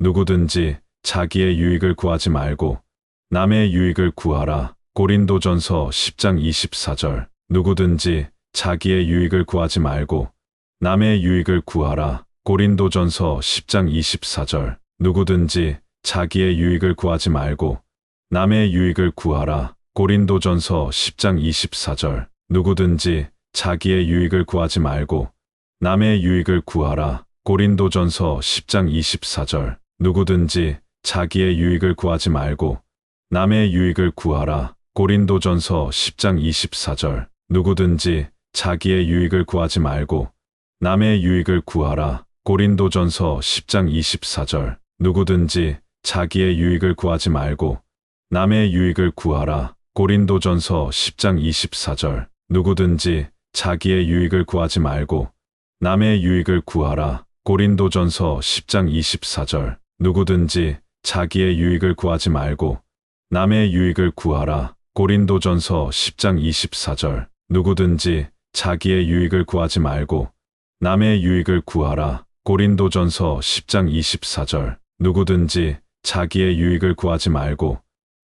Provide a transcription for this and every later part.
누구든지 자기의 유익을 구하지 말고 남의 유익을 구하라. 고린도전서 10장 24절. 누구든지 자기의 유익을 구하지 말고 남의 유익을 구하라. 고린도전서 10장 24절. 누구든지 자기의 유익을 구하지 말고 남의 유익을 구하라. 고린도전서 10장 24절. 누구든지 자기의 유익을 구하지 말고 남의 유익을 구하라. 고린도전서 10장 24절. 누구든지 자기의 유익을 구하지 말고 남의 유익을 구하라. 고린도전서 10장 24절. 누구든지 자기의 유익을 구하지 말고 남의 유익을 구하라. 고린도전서 10장 24절. 누구든지 자기의 유익을 구하지 말고 남의 유익을 구하라. 고린도전서 10장 24절. 누구든지 자기의 유익을 구하지 말고 남의 유익을 구하라. 고린도전서 10장 24절. 누구든지 자기의 유익을 구하지 말고 남의 유익을 구하라. 고린도전서 10장 24절. 누구든지 자기의 유익을 구하지 말고 남의 유익을 구하라. 고린도전서 10장 24절. 누구든지 자기의 유익을 구하지 말고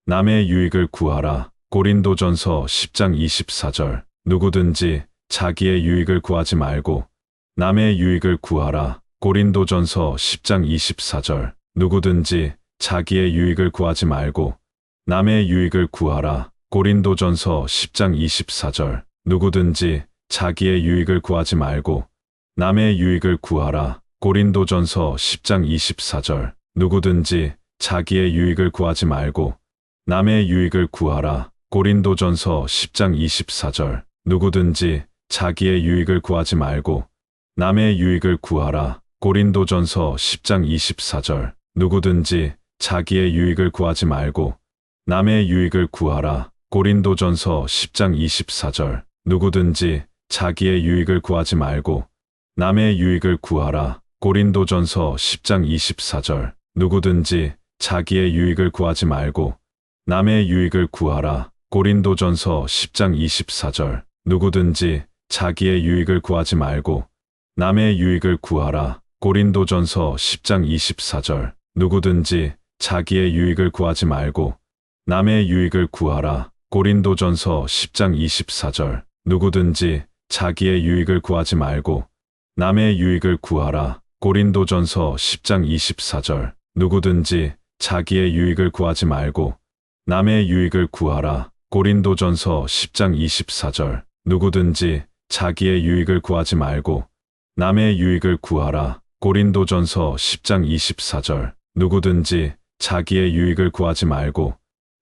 남의 유익을 구하라. 고린도전서 10장 24절. 누구든지 자기의 유익을 구하지 말고 남의 유익을 구하라. 고린도전서 10장 24절. 누구든지 자기의 유익을 구하지 말고 남의 유익을 구하라. 고린도전서 10장 24절. 누구든지 자기의 유익을 구하지 말고 남의 유익을 구하라. 고린도전서 10장 24절. 누구든지 자기의 유익을 구하지 말고 남의 유익을 구하라. 고린도전서 10장 24절. 누구든지 자기의 유익을 구하지 말고 남의 유익을 구하라. 고린도전서 10장 24절. 누구든지 자기의 유익을 구하지 말고 남의 유익을 구하라. 고린도전서 10장 24절. 누구든지 자기의 유익을 구하지 말고 남의 유익을 구하라. 고린도전서 10장 24절. 누구든지 자기의 유익을 구하지 말고 남의 유익을 구하라. 고린도전서 10장 24절. 누구든지 자기의 유익을 구하지 말고 남의 유익을 구하라. 고린도전서 10장 24절. 누구든지 자기의 유익을 구하지 말고 남의 유익을 구하라. 고린도전서 10장 24절. 누구든지 자기의 유익을 구하지 말고 남의 유익을 구하라. 고린도전서 10장 24절. 누구든지 자기의 유익을 구하지 말고 남의 유익을 구하라. 고린도전서 10장 24절. 누구든지 자기의 유익을 구하지 말고 남의 유익을 구하라. 고린도전서 10장 24절. 누구든지 자기의 유익을 구하지 말고 남의 유익을 구하라. 고린도전서 10장 24절. 누구든지 자기의 유익을 구하지 말고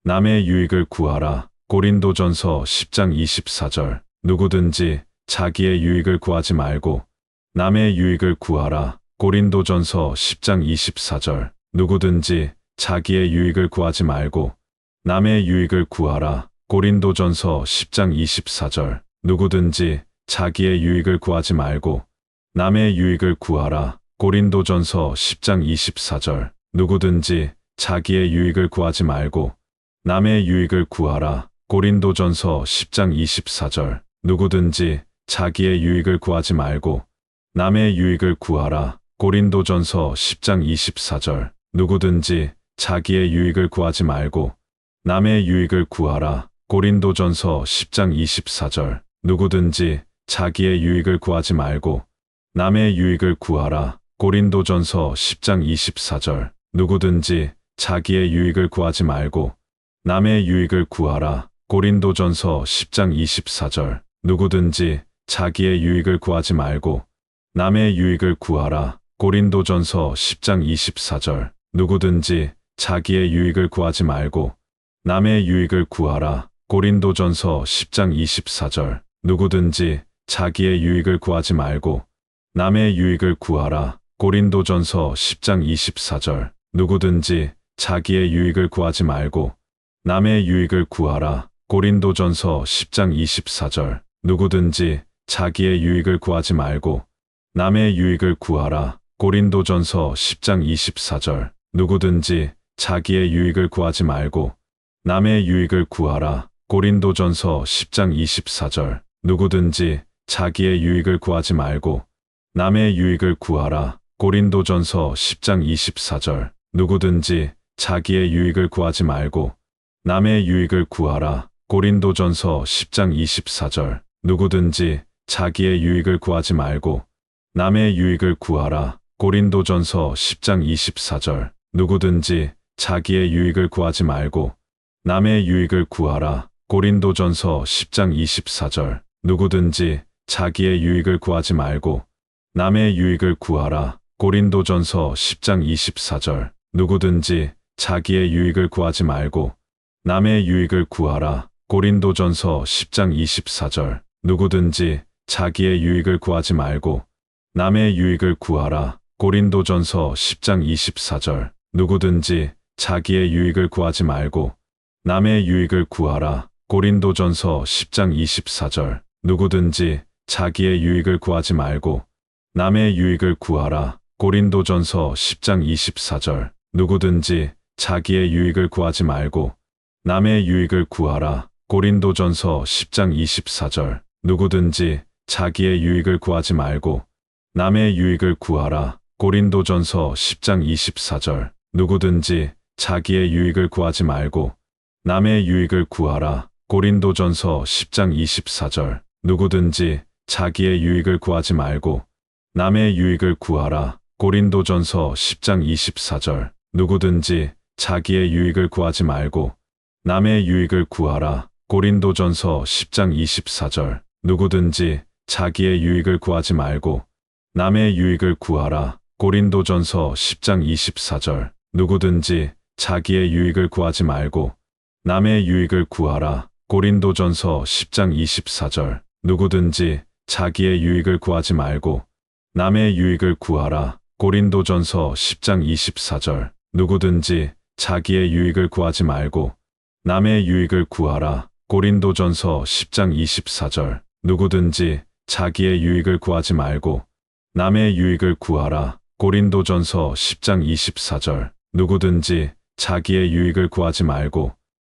남의 유익을 구하라. 고린도전서 10장 24절. 누구든지 자기의 유익을 구하지 말고 남의 유익을 구하라. 고린도전서 10장 24절. 누구든지 자기의 유익을 구하지 말고 남의 유익을 구하라. 고린도전서 10장 24절. 누구든지 자기의 유익을 구하지 말고 남의 유익을 구하라. 고린도전서 10장 24절. 누구든지 자기의 유익을 구하지 말고 남의 유익을 구하라. 고린도전서 10장 24절. 누구든지 자기의 유익을 구하지 말고 남의 유익을 구하라. 고린도전서 10장 24절. 누구든지 자기의 유익을 구하지 말고 남의 유익을 구하라. 고린도전서 10장 24절. 누구든지 자기의 유익을 구하지 말고 남의 유익을 구하라. 고린도전서 10장 24절. 누구든지 자기의 유익을 구하지 말고 남의 유익을 구하라. 고린도전서 10장 24절. 누구든지 자기의 유익을 구하지 말고 남의 유익을 구하라. 고린도전서 10장 24절. 누구든지 자기의 유익을 구하지 말고 남의 유익을 구하라. 고린도전서 10장 24절. 누구든지 자기의 유익을 구하지 말고 남의 유익을 구하라. 고린도전서 10장 24절. 누구든지 자기의 유익을 구하지 말고 남의 유익을 구하라. 고린도전서 10장 24절. 누구든지 자기의 유익을 구하지 말고 남의 유익을 구하라. 고린도전서 10장 24절. 누구든지 자기의 유익을 구하지 말고 남의 유익을 구하라. 고린도전서 10장 24절. 누구든지 자기의 유익을 구하지 말고 남의 유익을 구하라. 고린도전서 10장 24절. 누구든지 자기의 유익을 구하지 말고 남의 유익을 구하라. 고린도전서 10장 24절. 누구든지 자기의 유익을 구하지 말고 남의 유익을 구하라. 고린도전서 10장 24절. 누구든지 자기의 유익을 구하지 말고 남의 유익을 구하라. 고린도전서 10장 24절. 누구든지 자기의 유익을 구하지 말고 남의 유익을 구하라. 고린도전서 10장 24절. 누구든지 자기의 유익을 구하지 말고 남의 유익을 구하라. 고린도전서 10장 24절. 누구든지 자기의 유익을 구하지 말고 남의 유익을 구하라. 고린도전서 10장 24절. 누구든지 자기의 유익을 구하지 말고 남의 유익을 구하라. 고린도전서 10장 24절. 누구든지 자기의 유익을 구하지 말고 남의 유익을 구하라. 고린도전서 10장 24절. 누구든지 자기의 유익을 구하지 말고 남의 유익을 구하라. 고린도전서 10장 24절. 누구든지 자기의 유익을 구하지 말고 남의 유익을 구하라. 고린도전서 10장 24절. 누구든지 자기의 유익을 구하지 말고 남의 유익을 구하라. 고린도전서 10장 24절. 누구든지 자기의 유익을 구하지 말고 남의 유익을 구하라. 고린도전서 10장 24절. 누구든지 자기의 유익을 구하지 말고 남의 유익을 구하라. 고린도전서 10장 24절. 누구든지 자기의 유익을 구하지 말고 남의 유익을 구하라. 고린도전서 10장 24절. 누구든지 자기의 유익을 구하지 말고 남의 유익을 구하라. 고린도전서 10장 24절. 누구든지 자기의 유익을 구하지 말고 남의 유익을 구하라. 고린도전서 10장 24절. 누구든지 자기의 유익을 구하지 말고 남의 유익을 구하라. 고린도전서 10장 24절. 누구든지 자기의 유익을 구하지 말고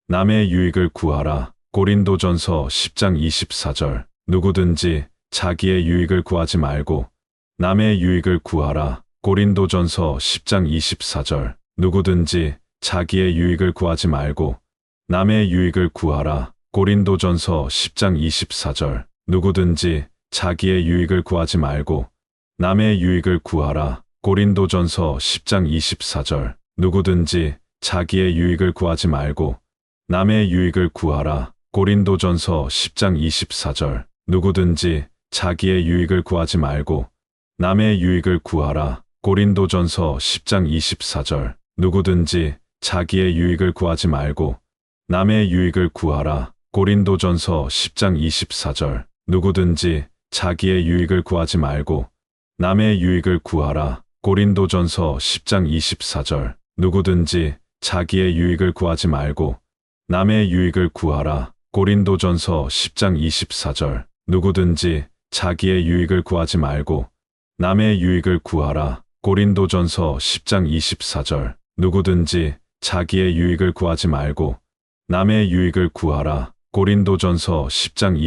남의 유익을 구하라. 고린도전서 10장 24절. 누구든지 자기의 유익을 구하지 말고 남의 유익을 구하라. 고린도전서 10장 24절. 누구든지 자기의 유익을 구하지 말고 남의 유익을 구하라. 고린도전서 10장 24절. 누구든지 자기의 유익을 구하지 말고 남의 유익을 구하라. 고린도전서 10장 24절. 누구든지 자기의 유익을 구하지 말고 남의 유익을 구하라. 고린도전서 10장 24절. 누구든지 자기의 유익을 구하지 말고 남의 유익을 구하라. 고린도전서 10장 24절. 누구든지 자기의 유익을 구하지 말고 남의 유익을 구하라. 고린도전서 10장 24절. 누구든지 자기의 유익을 구하지 말고 남의 유익을 구하라. 고린도전서 10장 24절. 누구든지 자기의 유익을 구하지 말고 남의 유익을 구하라. 고린도전서 10장 24절. 누구든지 자기의 유익을 구하지 말고 남의 유익을 구하라. 고린도전서 10장 24절. 누구든지 자기의 유익을 구하지 말고 남의 유익을 구하라. 고린도전서 10장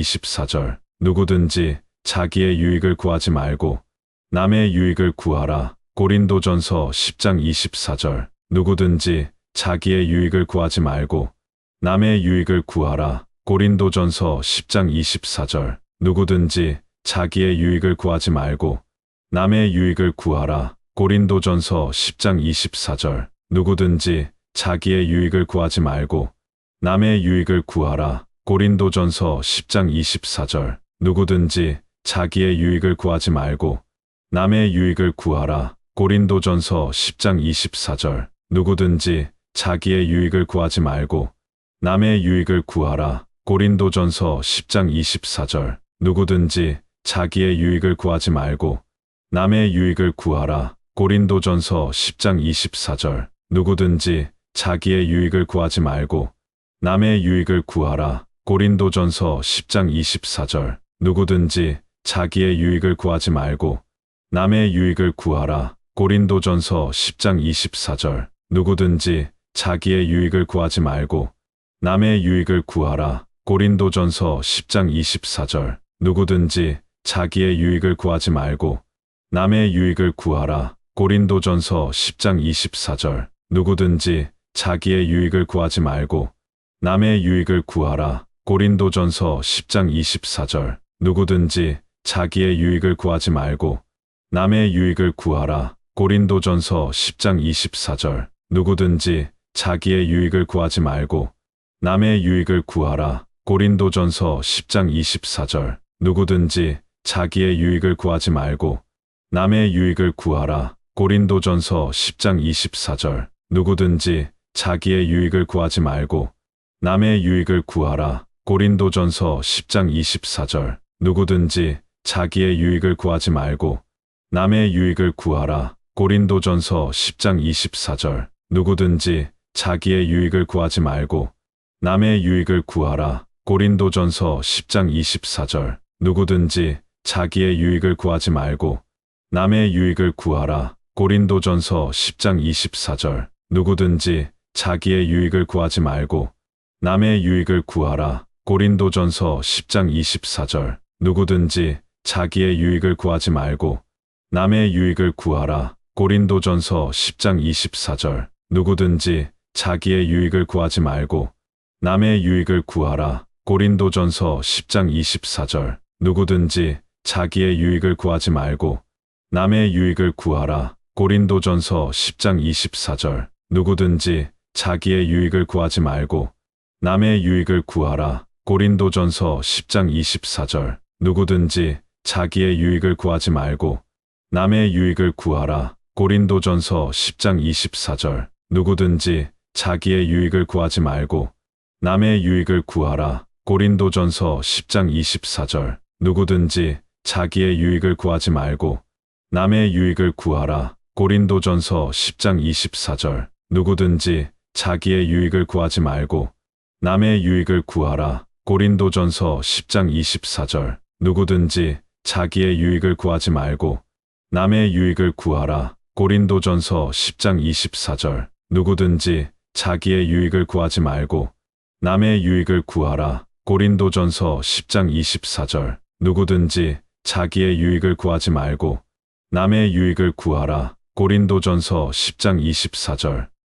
24절. 누구든지 자기의 유익을 구하지 말고 남의 유익을 구하라. 고린도전서 10장 24절. 누구든지 자기의 유익을 구하지 말고 남의 유익을 구하라. 고린도전서 10장 24절. 누구든지 자기의 유익을 구하지 말고 남의 유익을 구하라. 고린도전서 10장 24절. 누구든지 자기의 유익을 구하지 말고 남의 유익을 구하라. 고린도전서 10장 24절. 누구든지 자기의 유익을 구하지 말고 남의 유익을 구하라. 고린도전서 10장 24절. 누구든지 자기의 유익을 구하지 말고 남의 유익을 구하라. 고린도전서 10장 24절. 누구든지 자기의 유익을 구하지 말고 남의 유익을 구하라. 고린도전서 10장 24절. 누구든지 자기의 유익을 구하지 말고 남의 유익을 구하라. 고린도전서 10장 24절. 누구든지 자기의 유익을 구하지 말고 남의 유익을 구하라. 고린도전서 10장 24절. 누구든지 자기의 유익을 구하지 말고 남의 유익을 구하라. 고린도전서 10장 24절. 누구든지 자기의 유익을 구하지 말고 남의 유익을 구하라. 고린도전서 10장 24절. 누구든지 자기의 유익을 구하지 말고 남의 유익을 구하라. 고린도전서 10장 24절. 누구든지 자기의 유익을 구하지 말고 남의 유익을 구하라. 고린도전서 10장 24절. 누구든지 자기의 유익을 구하지 말고 남의 유익을 구하라. 고린도전서 10장 24절. 누구든지 자기의 유익을 구하지 말고 남의 유익을 구하라. 고린도전서 10장 24절. 누구든지 자기의 유익을 구하지 말고 남의 유익을 구하라. 고린도전서 10장 24절. 누구든지 자기의 유익을 구하지 말고 남의 유익을 구하라. 고린도전서 10장 24절. 누구든지 자기의 유익을 구하지 말고 남의 유익을 구하라. 고린도전서 10장 24절. 누구든지 자기의 유익을 구하지 말고 남의 유익을 구하라. 고린도전서 10장 24절. 누구든지 자기의 유익을 구하지 말고 남의 유익을 구하라. 고린도전서 10장 24절. 누구든지 자기의 유익을 구하지 말고 남의 유익을 구하라. 고린도전서 10장 24절. 누구든지 자기의 유익을 구하지 말고 남의 유익을 구하라. 고린도전서 10장 24절. 누구든지 자기의 유익을 구하지 말고 남의 유익을 구하라. 고린도전서 10장 24절. 누구든지 자기의 유익을 구하지 말고 남의 유익을 구하라. 고린도전서 10장 24절. 누구든지 자기의 유익을 구하지 말고 남의 유익을 구하라. 고린도전서 10장 24절. 누구든지 자기의 유익을 구하지 말고 남의 유익을 구하라. 고린도전서 10장 24절. 누구든지 자기의 유익을 구하지 말고 남의 유익을 구하라. 고린도전서 10장 24절. 누구든지 자기의 유익을 구하지 말고 남의 유익을 구하라. 고린도전서 10장 24절. 누구든지 자기의 유익을 구하지 말고 남의 유익을 구하라. 고린도전서 10장 24절. 누구든지 자기의 유익을 구하지 말고 남의 유익을 구하라. 고린도전서 10장 24절. 누구든지 자기의 유익을 구하지 말고 남의 유익을 구하라. 고린도전서 10장 24절.